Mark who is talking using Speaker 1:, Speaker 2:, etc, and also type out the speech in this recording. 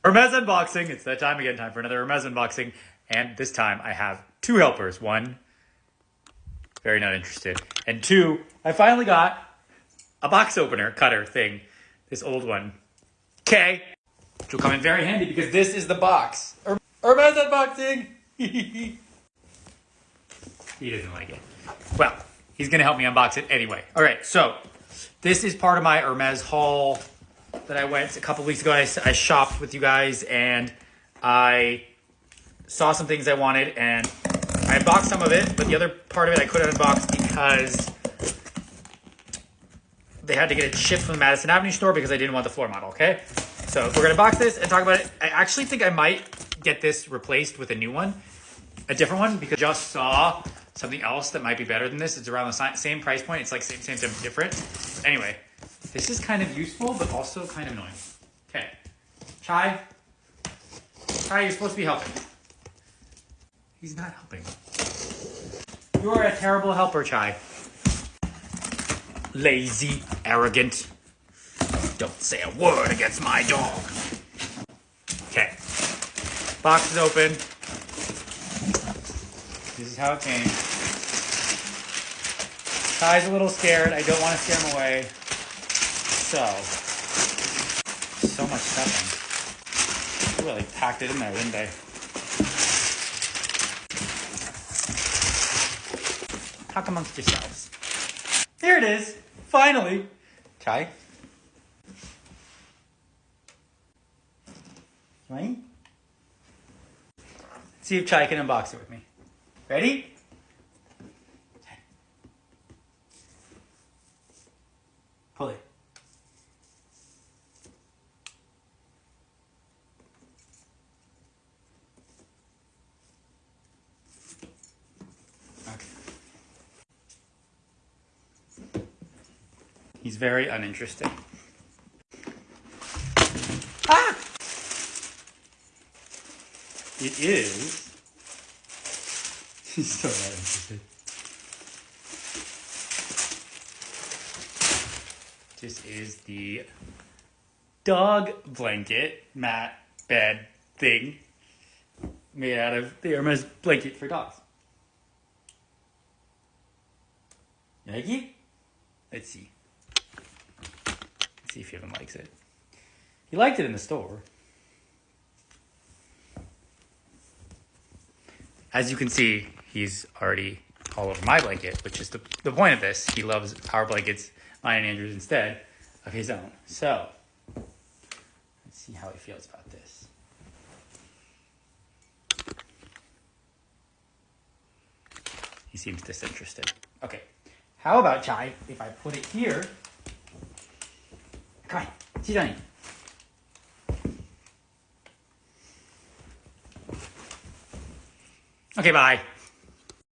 Speaker 1: Hermes unboxing. It's that time again. Time for another Hermes unboxing. And this time I have two helpers. One, very not interested. And two, I finally got a box opener cutter thing. This old one. Okay. Which will come in very handy because this is the box. Hermes unboxing. He doesn't like it. Well, he's going to help me unbox it anyway. All right, so this is part of my Hermes haul that I went a couple weeks ago. I shopped with you guys and I saw some things I wanted and I unboxed some of it, but the other part of it I couldn't unbox because they had to get it shipped from the Madison Avenue store because I didn't want the floor model, okay? So we're gonna box this and talk about it. I actually think I might get this replaced with a new one, a different one, because I just saw something else that might be better than this. It's around the same price point. It's like same different. Anyway, this is kind of useful, but also kind of annoying. Okay, Chai, you're supposed to be helping. He's not helping. You are a terrible helper, Chai. Lazy, arrogant. Don't say a word against my dog. Okay, box is open. This is how it came. Chai's a little scared. I don't want to scare him away. So much stuffing. They really packed it in there, didn't they? Talk amongst yourselves. Here it is. Finally. Chai? Right? Let's see if Chai can unbox it with me. Ready? Pull it. Okay. He's very uninterested. Ah! It is. He's so not interested. This is the dog blanket, mat, bed thing made out of the Hermes blanket for dogs. You like it? Let's see. Let's see if he even likes it. He liked it in the store. As you can see, he's already all over my blanket, which is the point of this. He loves our blankets, mine and Andrew's, instead of his own. So, let's see how he feels about this. He seems disinterested. Okay, how about, Chai, if I put it here? Come on, sit down. Okay, bye.